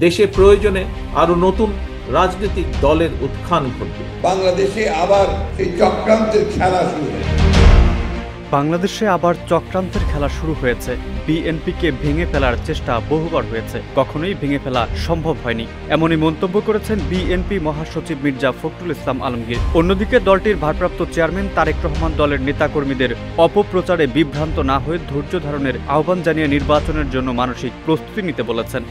দেশে প্রয়োজনে আরো নতুন রাজনৈতিক দলের উত্থান ঘটবে। বাংলাদেশে আবার সেই চক্রান্তের খেলা শুরু হয়েছে। বাংলাদেশে আবার চক্রান্তের খেলা শুরু হয়েছে। বিএনপিকে ভেঙে ফেলার চেষ্টা বহুবার হয়েছে, কখনোই ভেঙে ফেলা সম্ভব হয়নি, এমনই মন্তব্য করেছেন বিএনপি মহাসচিব মির্জা ফখরুল ইসলাম আলমগীর। অন্যদিকে দলটির ভারপ্রাপ্ত চেয়ারম্যান তারেক রহমান দলের নেতাকর্মীদের অপপ্রচারে বিভ্রান্ত না হয়ে ধৈর্য ধারণের আহ্বান জানিয়ে নির্বাচনের জন্য মানসিক প্রস্তুতি নিতে বলেছেন।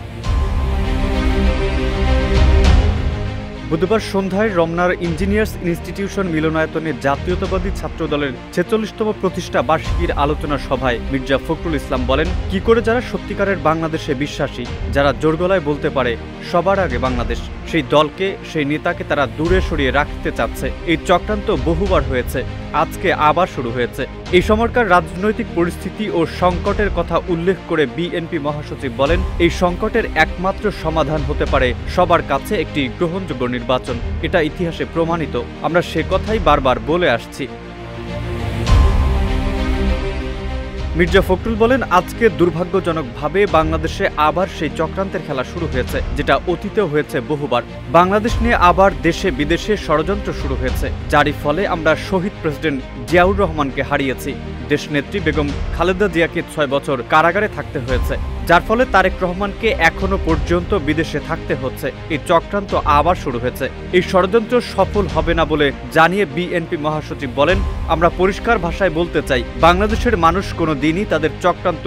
বুধবার সন্ধ্যায় রমনার ইঞ্জিনিয়ার্স ইনস্টিটিউশন মিলনায়তনে জাতীয়তাবাদী ছাত্র দলের ৪৬তম প্রতিষ্ঠা বার্ষিকীর আলোচনা সভায় মির্জা ফখরুল ইসলাম বলেন, কি করে যারা সত্যিকারের বাংলাদেশে বিশ্বাসী, যারা জোর গলায় বলতে পারে সবার আগে বাংলাদেশ, সেই দলকে, সেই নেতাকে তারা দূরে সরিয়ে রাখতে চাচ্ছে। এই চক্রান্ত বহুবার হয়েছে, আজকে আবার শুরু হয়েছে। এই সময়কার রাজনৈতিক পরিস্থিতি ও সংকটের কথা উল্লেখ করে বিএনপি মহাসচিব বলেন, এই সংকটের একমাত্র সমাধান হতে পারে সবার কাছে একটি গ্রহণযোগ্য নির্বাচন। এটা ইতিহাসে প্রমাণিত, আমরা সে কথাই বারবার বলে আসছি। মির্জা ফখরুল বলেন, আজকে দুর্ভাগ্যজনকভাবে বাংলাদেশে আবার সেই চক্রান্তের খেলা শুরু হয়েছে, যেটা অতীতেও হয়েছে বহুবার। বাংলাদেশ নিয়ে আবার দেশে বিদেশে ষড়যন্ত্র শুরু হয়েছে, যারই ফলে আমরা শহীদ প্রেসিডেন্ট জিয়াউর রহমানকে হারিয়েছি। দেশনেত্রী বেগম খালেদা জিয়াকে ৬ বছর কারাগারে থাকতে হয়েছে, যার ফলে তারেক রহমানকে এখনো পর্যন্ত বিদেশে থাকতে হচ্ছে। এই চক্রান্ত আবার শুরু হয়েছে, এই ষড়যন্ত্র সফল হবে না বলে জানিয়ে বিএনপি মহাসচিব বলেন, আমরা পরিষ্কার ভাষায় বলতে চাই, বাংলাদেশের মানুষ কোনো দিনই তাদের চক্রান্ত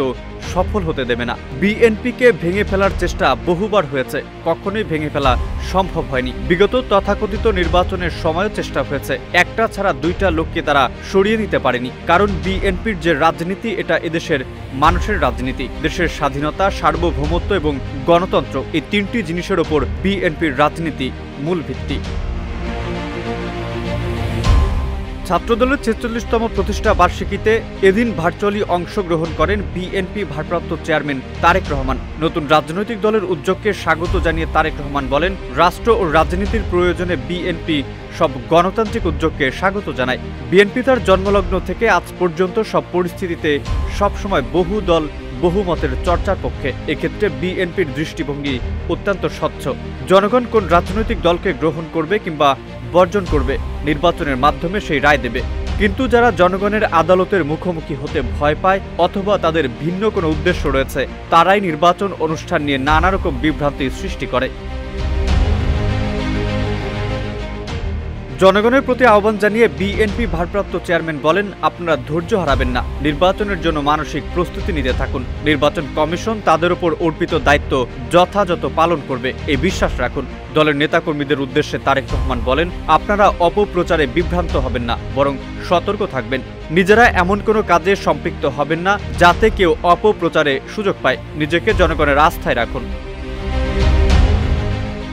সফল হতে দেবে না। বিএনপিকে ভেঙে ফেলার চেষ্টা বহুবার হয়েছে, কখনোই ভেঙে ফেলা সম্ভব হয়নি। বিগত তথাকথিত নির্বাচনের সময়ও চেষ্টা হয়েছে, একটা ছাড়া দুইটা লোককে তারা সরিয়ে নিতে পারেনি। কারণ বিএনপির যে রাজনীতি, এটা এদেশের মানুষের রাজনীতি। দেশের স্বাধীনতা, সার্বভৌমত্ব এবং গণতন্ত্র, এই তিনটি জিনিসের ওপর বিএনপির রাজনীতি মূল ভিত্তি। ছাত্রদলের ৪৬তম প্রতিষ্ঠা বার্ষিকীতে এদিন ভার্চুয়ালি অংশগ্রহণ করেন বিএনপি ভারপ্রাপ্ত চেয়ারম্যান তারেক রহমান। নতুন রাজনৈতিক দলের উদ্যোগকে স্বাগত জানিয়ে তারেক রহমান বলেন, রাষ্ট্র ও রাজনীতির প্রয়োজনে বিএনপি সব গণতান্ত্রিক উদ্যোগকে স্বাগত জানায়। বিএনপি তার জন্মলগ্ন থেকে আজ পর্যন্ত সব পরিস্থিতিতে সবসময় বহু দল বহুমতের চর্চার পক্ষে। এক্ষেত্রে বিএনপির দৃষ্টিভঙ্গি অত্যন্ত স্বচ্ছ। জনগণ কোন রাজনৈতিক দলকে গ্রহণ করবে কিংবা বর্জন করবে, নির্বাচনের মাধ্যমে সেই রায় দেবে। কিন্তু যারা জনগণের আদালতের মুখোমুখি হতে ভয় পায় অথবা তাদের ভিন্ন কোনো উদ্দেশ্য রয়েছে, তারাই নির্বাচন অনুষ্ঠান নিয়ে নানা রকম বিভ্রান্তি সৃষ্টি করে। জনগণের প্রতি আহ্বান জানিয়ে বিএনপি ভারপ্রাপ্ত চেয়ারম্যান বলেন, আপনারা ধৈর্য হারাবেন না, নির্বাচনের জন্য মানসিক প্রস্তুতি নিতে থাকুন। নির্বাচন কমিশন তাদের উপর অর্পিত দায়িত্ব যথাযথ পালন করবে, এই বিশ্বাস রাখুন। দলের নেতাকর্মীদের উদ্দেশ্যে তারেক রহমান বলেন, আপনারা অপপ্রচারে বিভ্রান্ত হবেন না, বরং সতর্ক থাকবেন। নিজেরা এমন কোনো কাজে সম্পৃক্ত হবেন না যাতে কেউ অপপ্রচারে সুযোগ পায়। নিজেকে জনগণের আস্থায় রাখুন।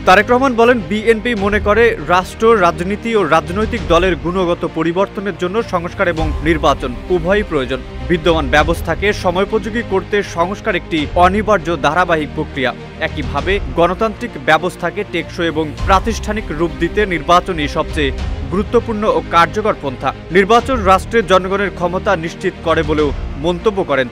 তারেক রহমান বলেন, বিএনপি মনে করে রাষ্ট্র, রাজনীতি ও রাজনৈতিক দলের গুণগত পরিবর্তনের জন্য সংস্কার এবং নির্বাচন উভয়ই প্রয়োজন। বিদ্যমান ব্যবস্থাকে সময়োপযোগী করতে সংস্কার একটি অনিবার্য ধারাবাহিক প্রক্রিয়া। একইভাবে গণতান্ত্রিক ব্যবস্থাকে টেকসই এবং প্রাতিষ্ঠানিক রূপ দিতে নির্বাচনই সবচেয়ে গুরুত্বপূর্ণ ও কার্যকর পন্থা। নির্বাচন রাষ্ট্রের জনগণের ক্ষমতা নিশ্চিত করে বলেও মন্তব্য করেন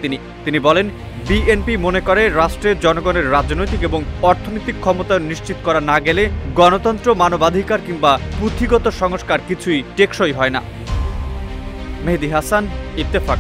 তিনি বলেন, বিএনপি মনে করে রাষ্ট্রের জনগণের রাজনৈতিক এবং অর্থনৈতিক ক্ষমতা নিশ্চিত করা না গেলে গণতন্ত্র, মানবাধিকার কিংবা পুঁথিগত সংস্কার কিছুই টেকসই হয় না। মেহেদী হাসান, ইত্তেফাক।